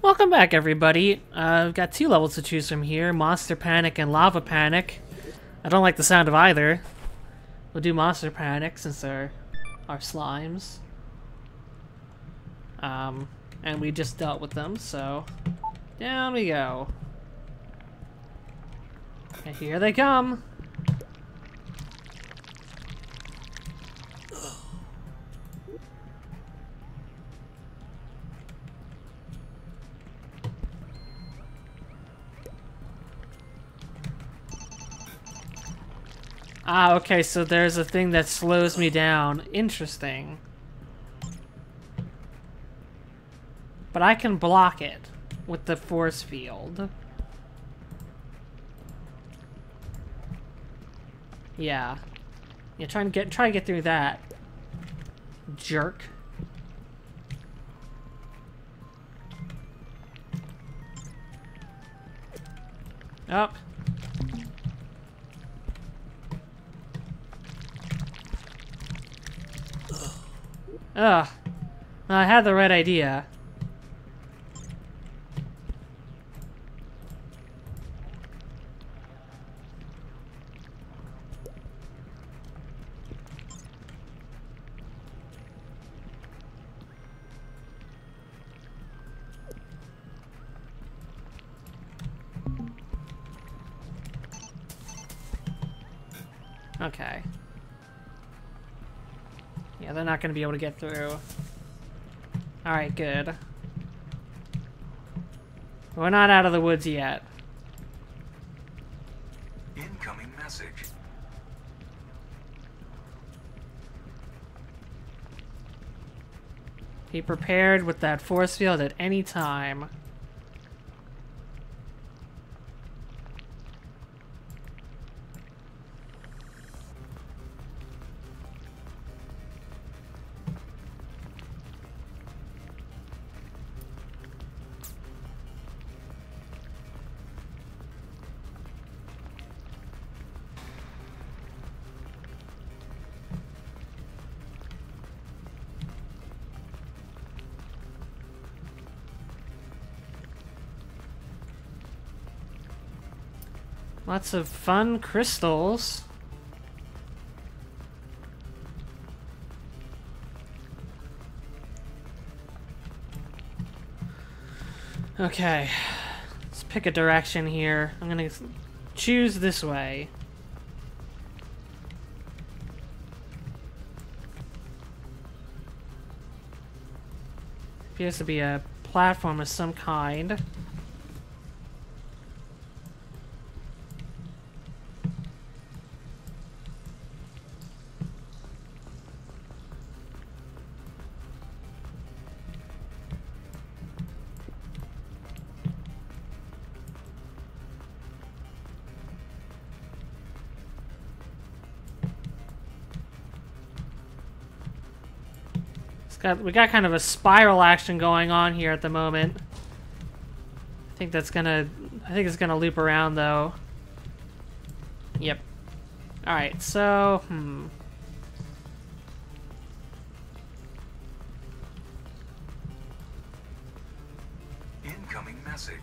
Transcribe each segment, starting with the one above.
Welcome back, everybody. We've got two levels to choose from here, Monster Panic and Lava Panic. I don't like the sound of either. We'll do Monster Panic since they're our slimes. And we just dealt with them, so down we go. And here they come. Ah, okay, so there's a thing that slows me down. Interesting. But I can block it with the force field. Yeah. Yeah, try to get through that. Jerk. Up. Ugh. I had the right idea. Okay. Yeah, they're not going to be able to get through. Alright, good. We're not out of the woods yet. Incoming message. Be prepared with that force field at any time. Lots of fun crystals. Okay, let's pick a direction here. I'm gonna choose this way. Appears to be a platform of some kind. We got kind of a spiral action going on here at the moment. I think it's gonna loop around though. Yep. Alright, so, Incoming message.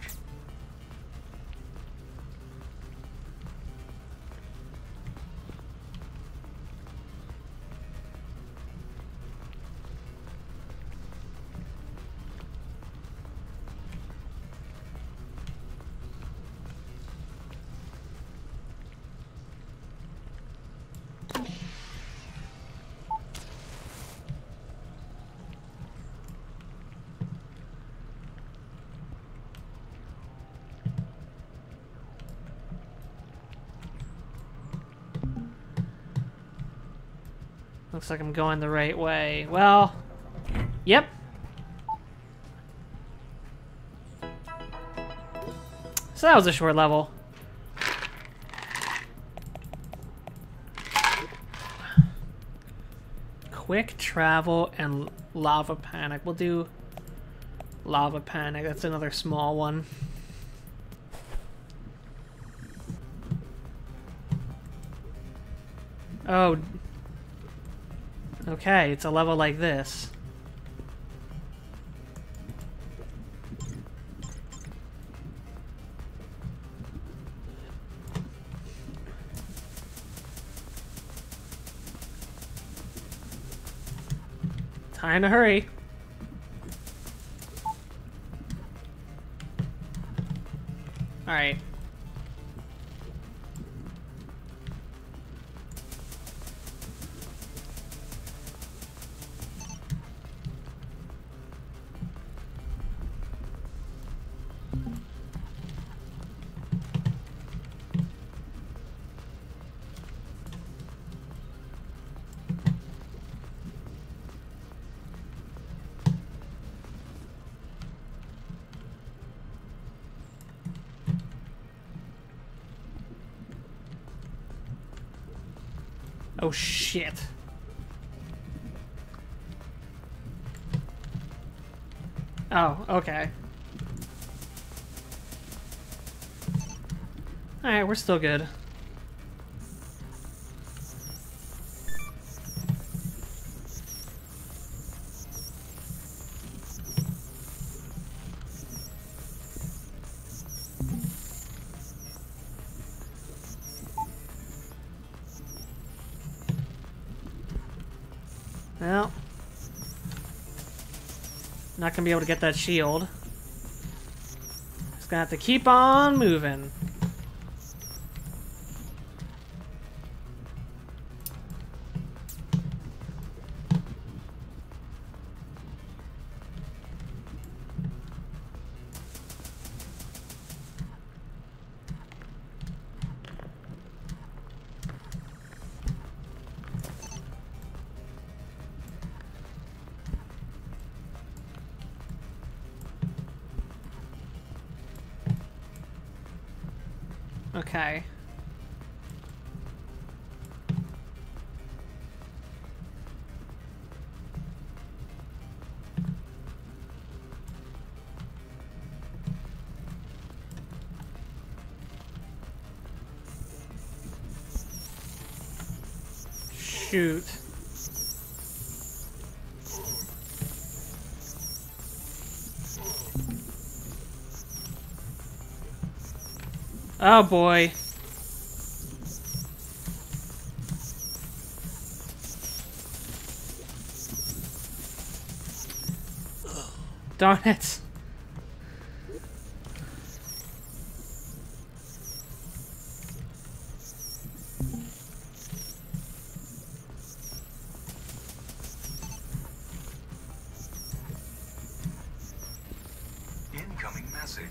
looks like I'm going the right way. Well, yep. So that was a short level. Quick travel and lava panic. We'll do lava panic. That's another small one. Oh. Okay, it's a level like this. Time to hurry. Alright. Oh shit. Oh, okay. Alright, we're still good. Well, not gonna be able to get that shield. Just gonna have to keep on moving. Okay. Shoot. Oh boy. Darn it. Incoming message.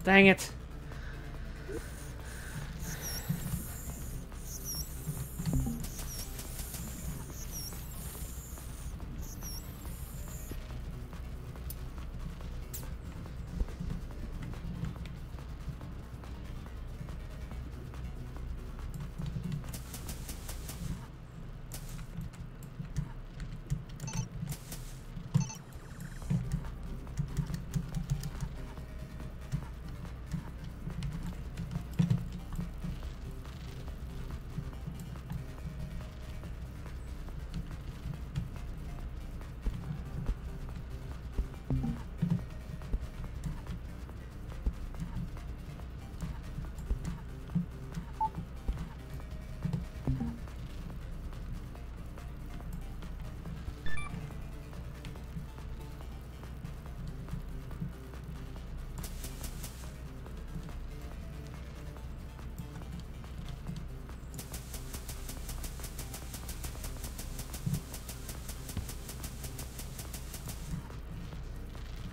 Dang it.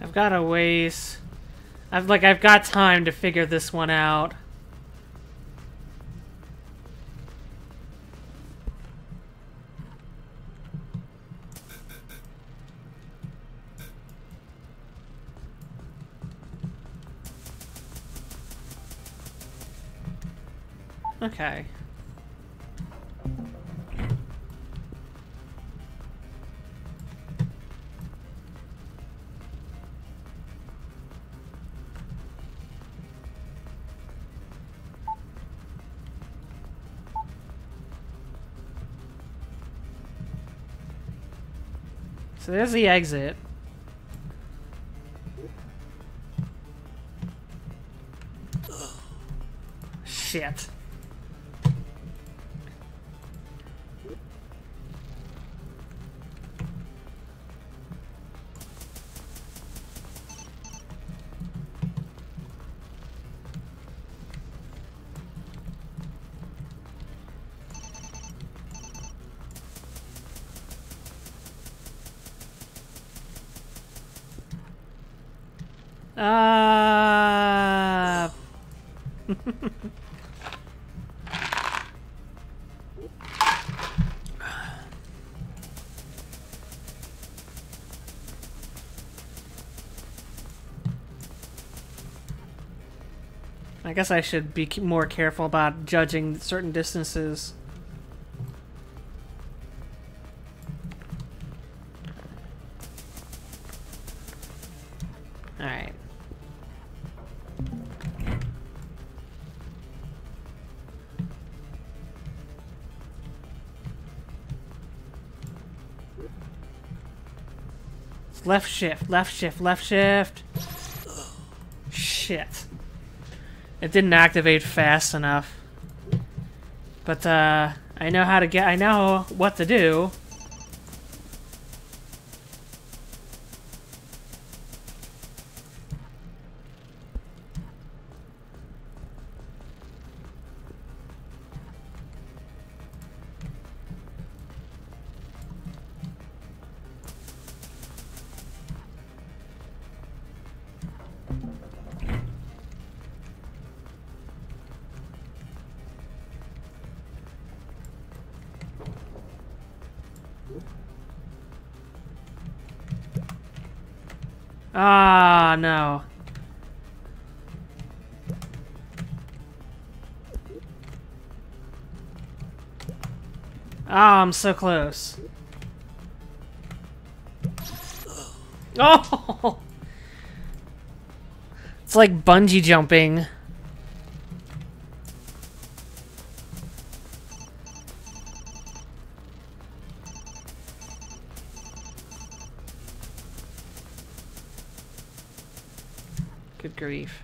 I've got a ways. I've got time to figure this one out. Okay. So there's the exit. Shit. I guess I should be more careful about judging certain distances. Alright. Left shift, left shift, left shift. Shit. It didn't activate fast enough. But, I know how to get- I know what to do. Ah, no. Ah, I'm so close. Oh! It's like bungee jumping. Good grief.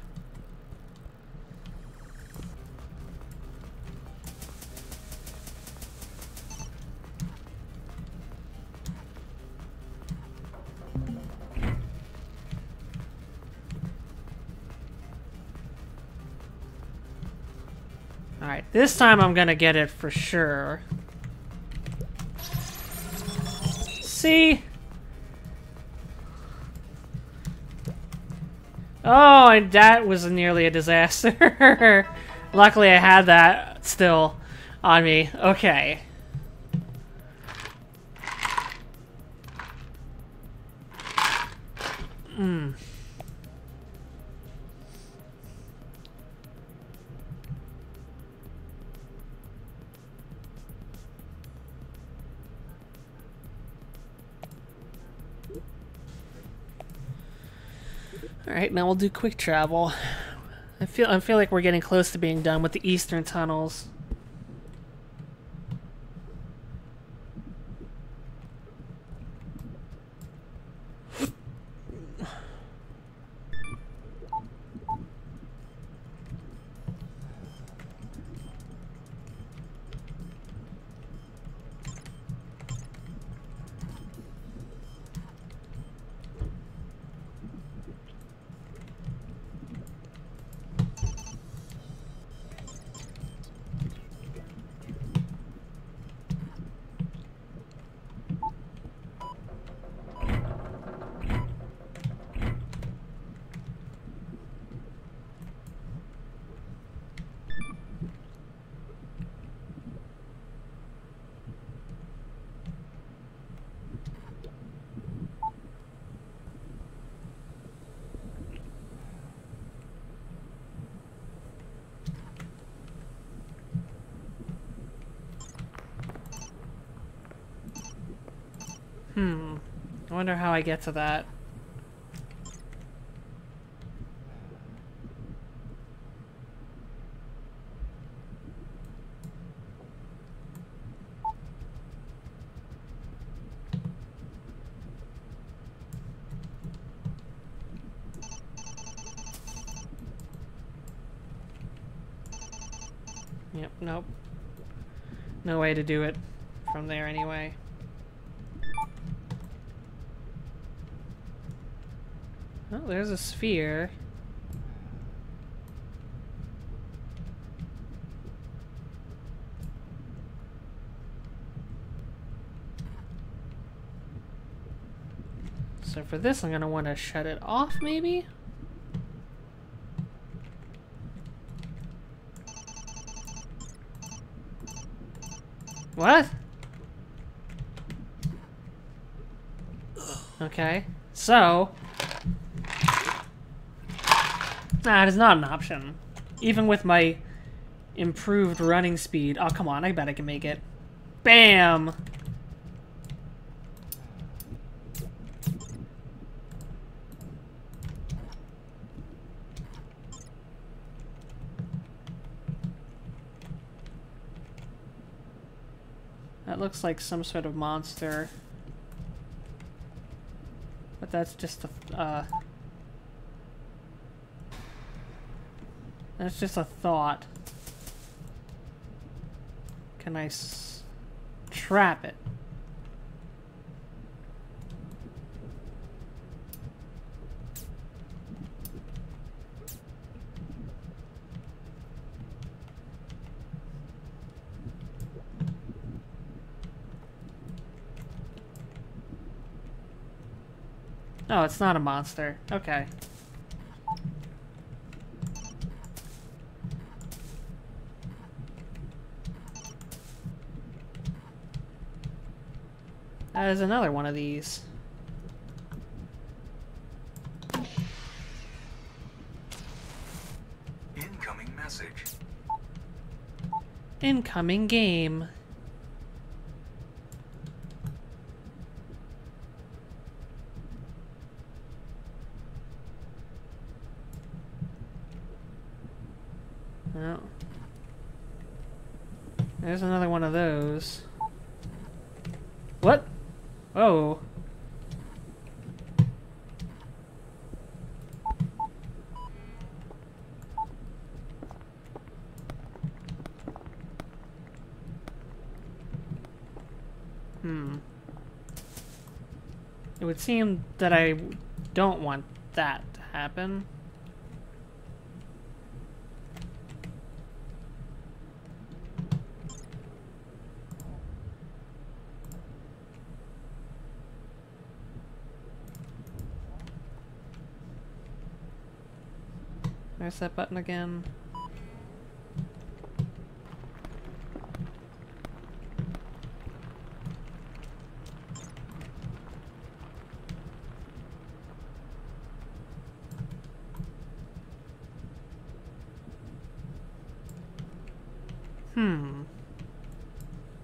Alright, this time I'm gonna get it for sure. See? Oh, and that was nearly a disaster. Luckily I had that still on me. Okay. Alright, now we'll do quick travel. I feel like we're getting close to being done with the eastern tunnels. I wonder how I get to that. Yep, nope. No way to do it from there anyway. Oh, there's a sphere. So for this, I'm gonna want to shut it off, maybe? What? Okay, so... Nah, it is not an option. Even with my improved running speed. Oh, come on, I bet I can make it. Bam! That looks like some sort of monster. But that's just a, that's just a thought. Can I trap it? Oh, it's not a monster. Okay. That is another one of these. Incoming message. Incoming game. Oh. There's another one of those. What? Oh. It would seem that I don't want that to happen. There's that button again.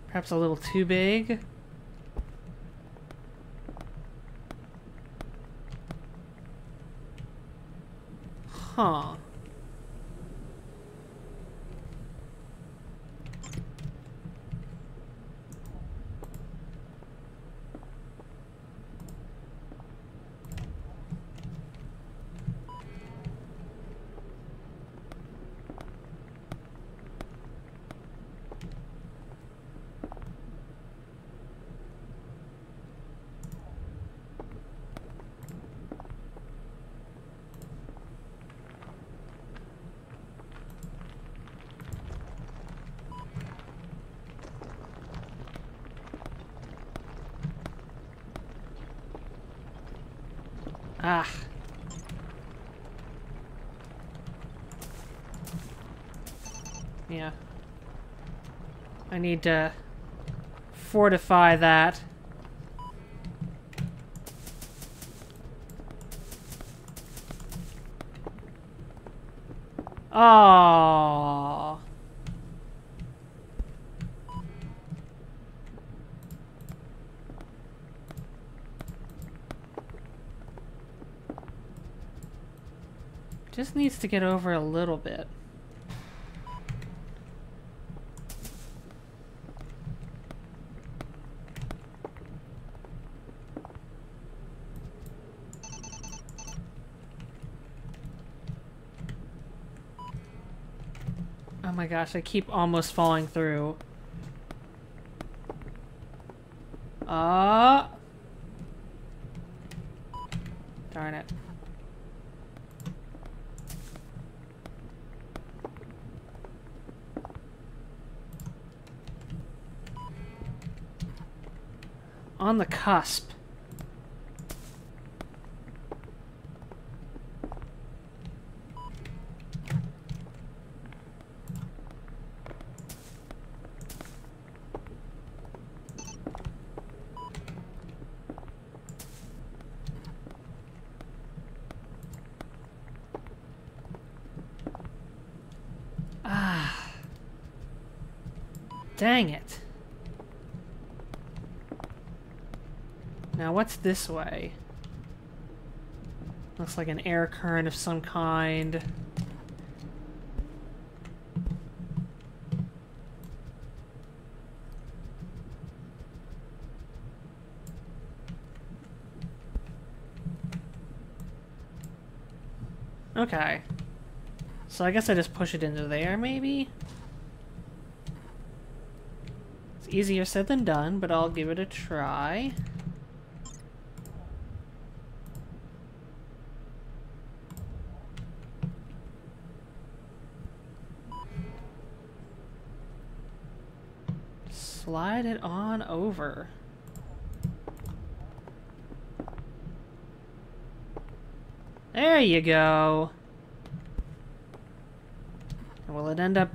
Perhaps a little too big. Huh. Ah. Yeah. I need to fortify that. Oh. Just needs to get over a little bit. Oh my gosh, I keep almost falling through. Darn it. On the cusp. Dang it. Now what's this way? Looks like an air current of some kind. Okay. So I guess I just push it into there, maybe? It's easier said than done, but I'll give it a try. Slide it on over. There you go. And will it end up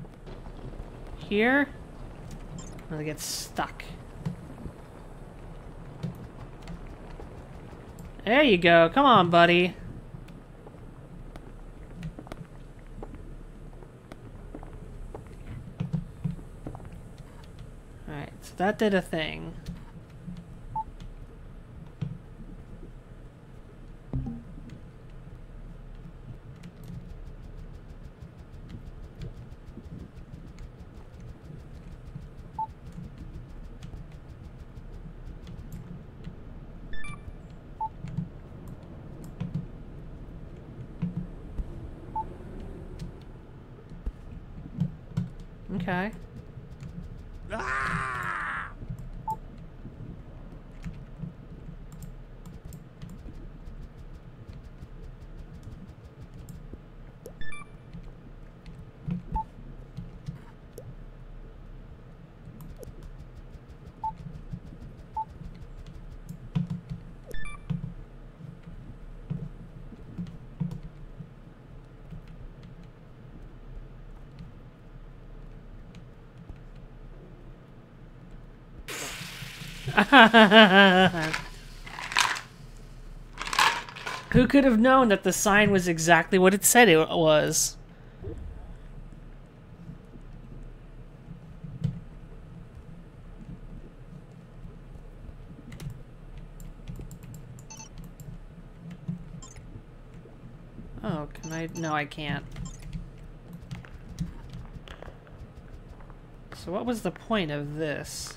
here? Will it get stuck? There you go. Come on, buddy. Alright, so that did a thing. Okay. Who could have known that the sign was exactly what it said it was? Oh, can I? No, I can't. So what was the point of this?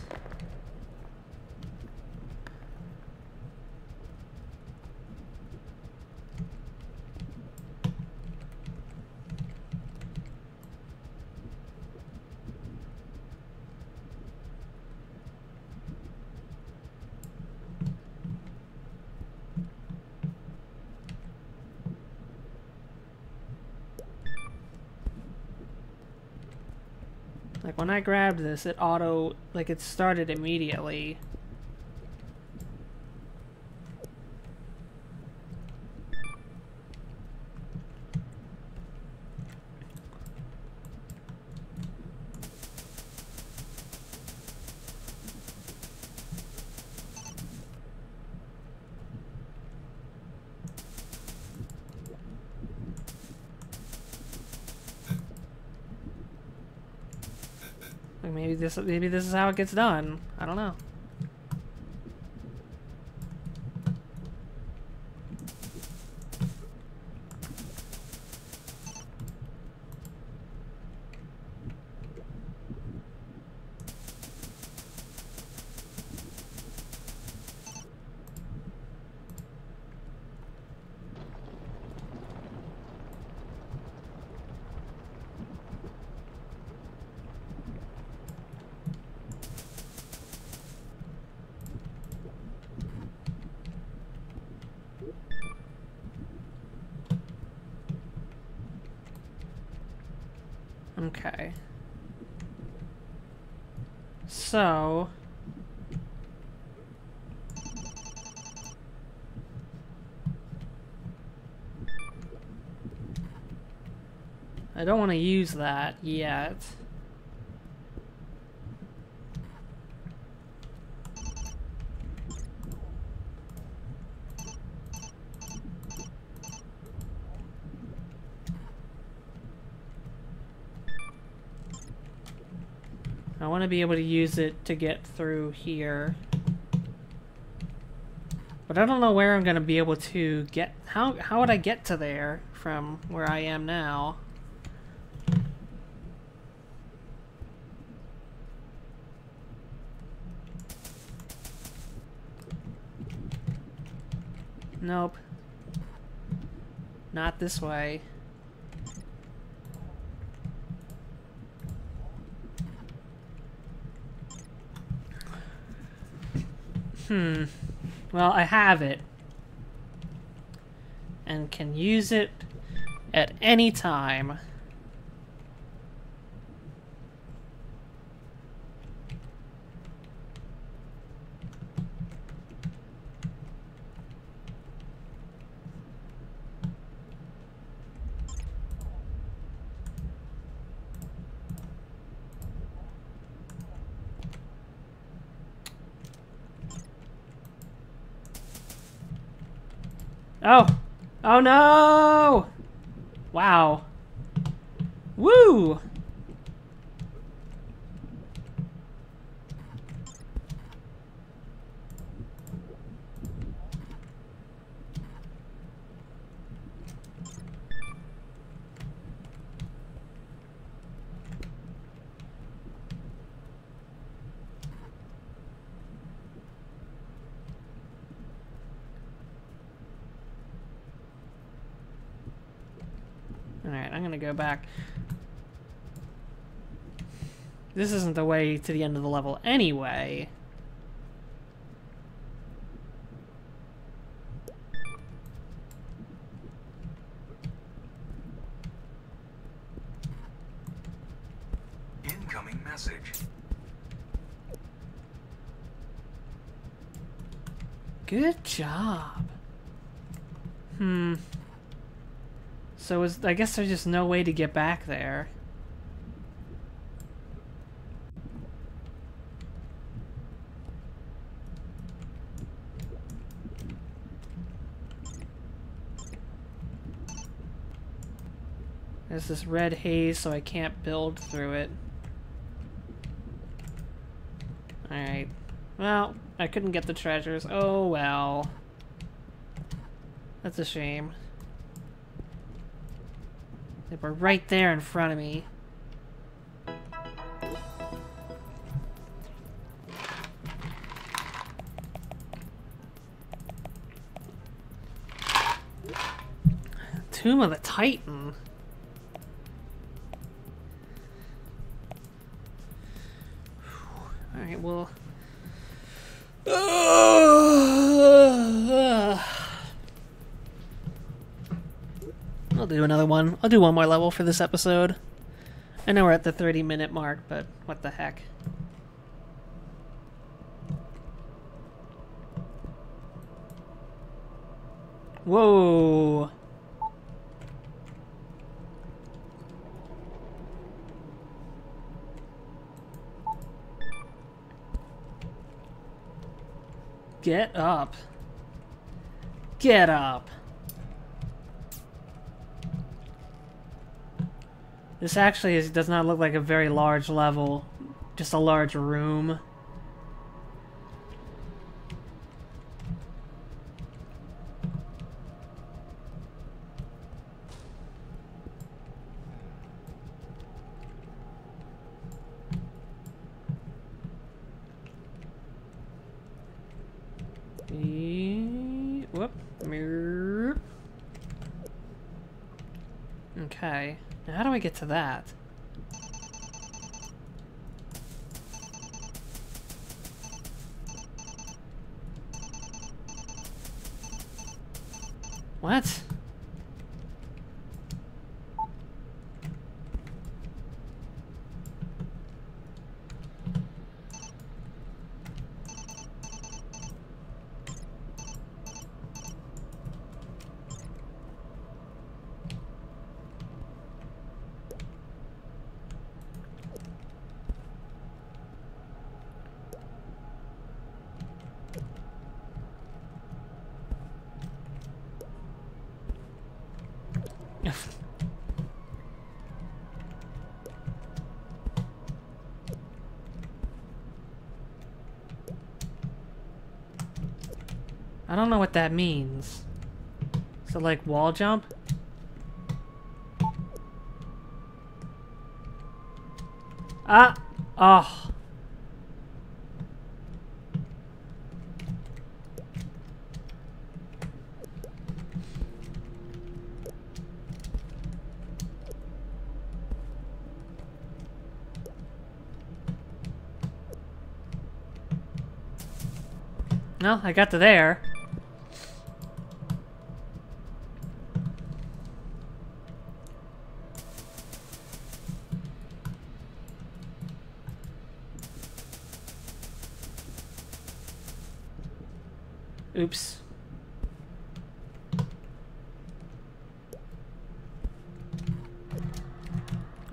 Like, when I grabbed this, it it started immediately. Like, maybe this is how it gets done. I don't know. Okay. So... I don't want to use that yet. I want to be able to use it to get through here. But I don't know where I'm going to be able to get... How would I get to there from where I am now? Nope. Not this way. Well, I have it. And can use it at any time. Oh! Oh no! Wow. Woo! Alright, I'm gonna go back. This isn't the way to the end of the level anyway. Incoming message. Good job. So I guess there's just no way to get back there. There's this red haze, so I can't build through it. Alright. Well, I couldn't get the treasures. Oh well. That's a shame. They were right there in front of me. Tomb of the Titan. Alright, well... I'll do another one. I'll do one more level for this episode. I know we're at the 30-minute mark, but what the heck. Whoa! Get up. Get up. This actually does not look like a very large level, just a large room. Whoop. Okay. Now how do I get to that? What? I don't know what that means. So like wall jump? Ah! Oh. Well, I got to there. Oops.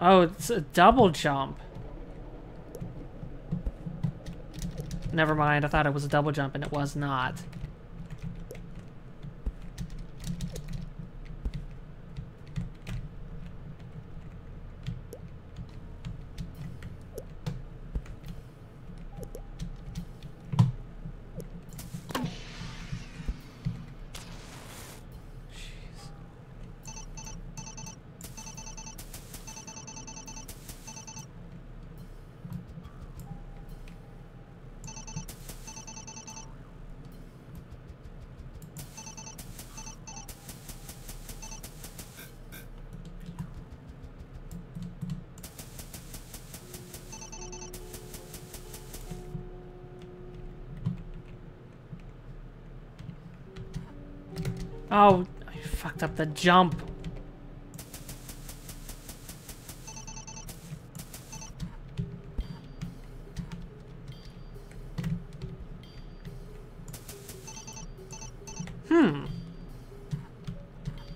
Oh, it's a double jump. Never mind, I thought it was a double jump and it was not. Oh, I fucked up the jump.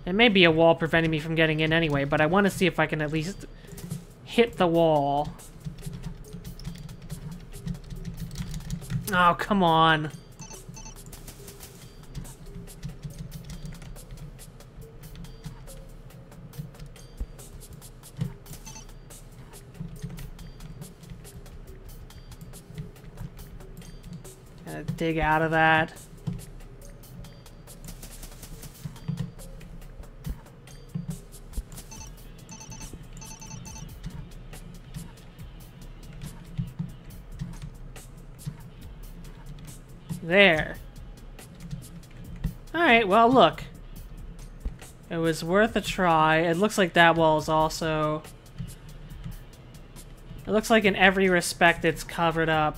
It may be a wall preventing me from getting in anyway, but I want to see if I can at least hit the wall. Oh, come on. Gotta dig out of that. There. Alright, well, look. It was worth a try. It looks like that wall is also... It looks like in every respect it's covered up.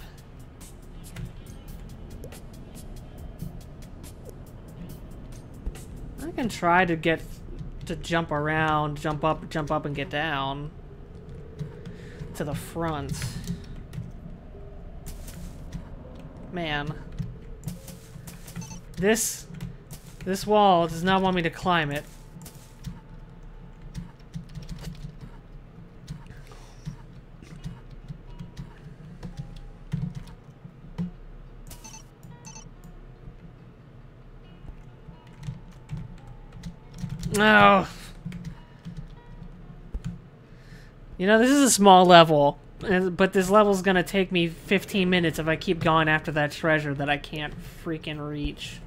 I can try to get... to jump around, jump up and get down. To the front. Man. This wall does not want me to climb it. No. You know, this is a small level, but this level's gonna take me 15 minutes if I keep going after that treasure that I can't freaking reach.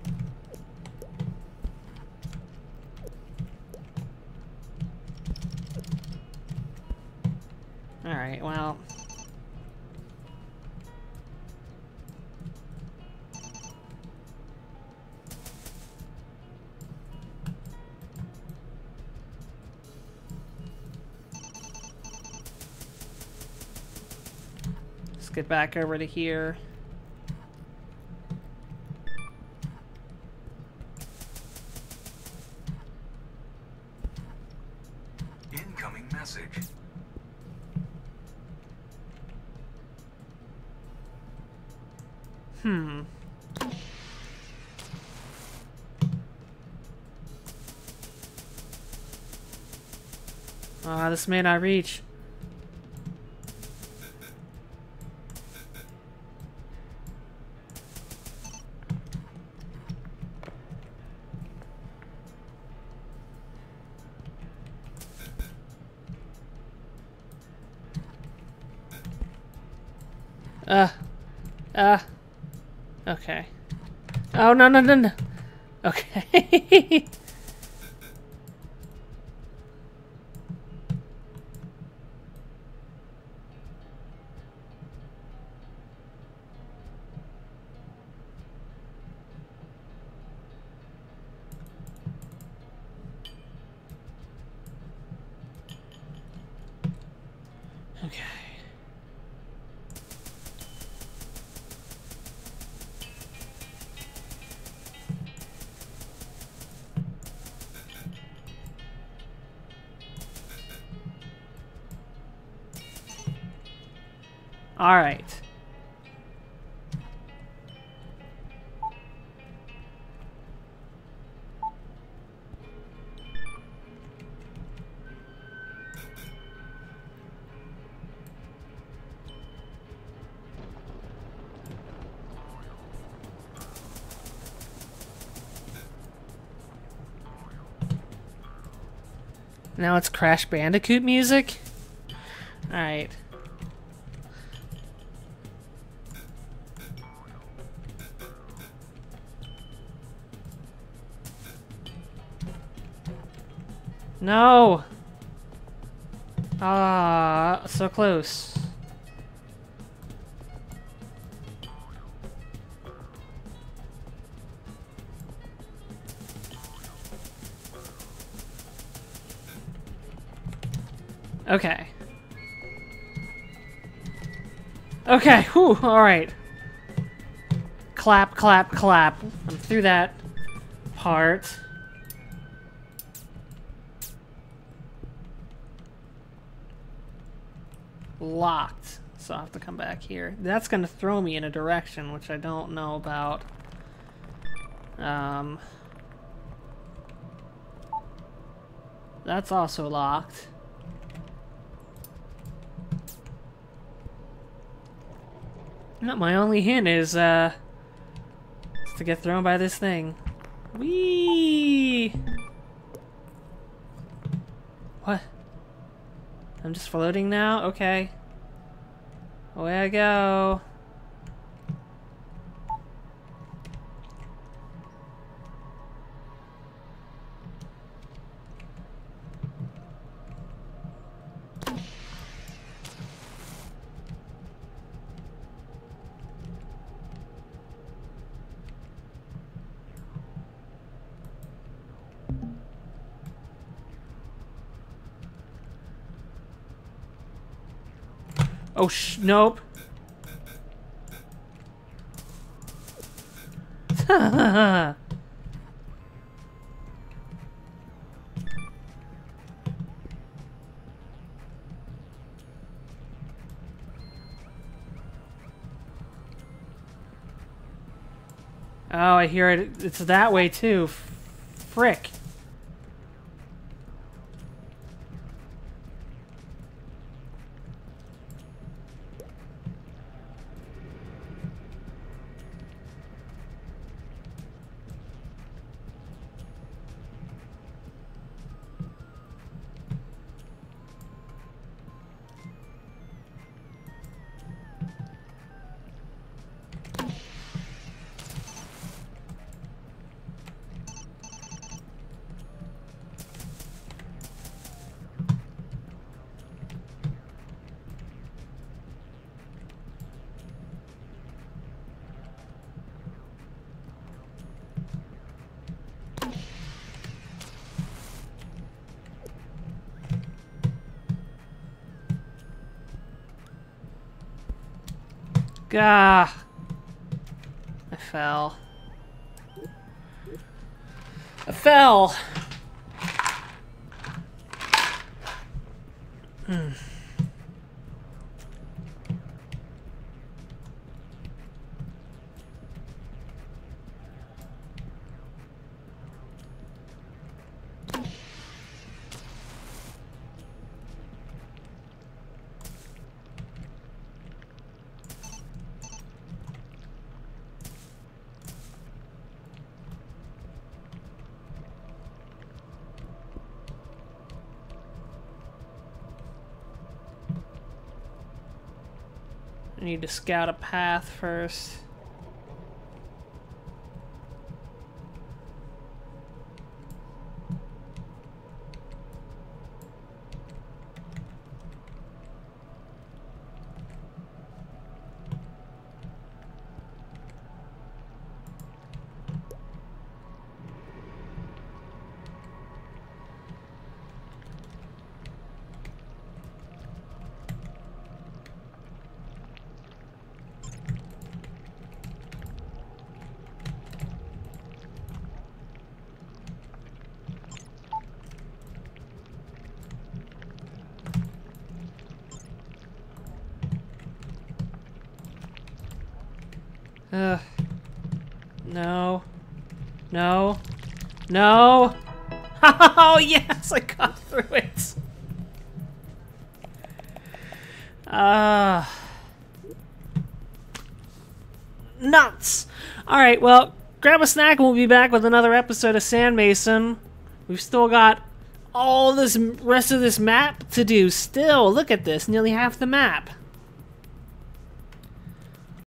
Alright, well... Let's get back over to here. Incoming message. This may not reach. Okay. Oh, no, no, no, no. Okay. Okay. All right. Now it's Crash Bandicoot music? Alright. No! Ah, so close. Okay. Okay, whew, alright. Clap, clap, clap. I'm through that part. Locked. So I'll have to come back here. That's gonna throw me in a direction, which I don't know about. That's also locked. No, my only hint is to get thrown by this thing. Whee! What? I'm just floating now? Okay. Away I go. Oh, nope. Oh, I hear it. It's that way too. Frick. Gah! I fell. I fell! I need to scout a path first. No. No. No! Oh, yes! I got through it! Nuts! Alright, well, grab a snack and we'll be back with another episode of Sand Mason. We've still got all this rest of this map to do still. Look at this, nearly half the map.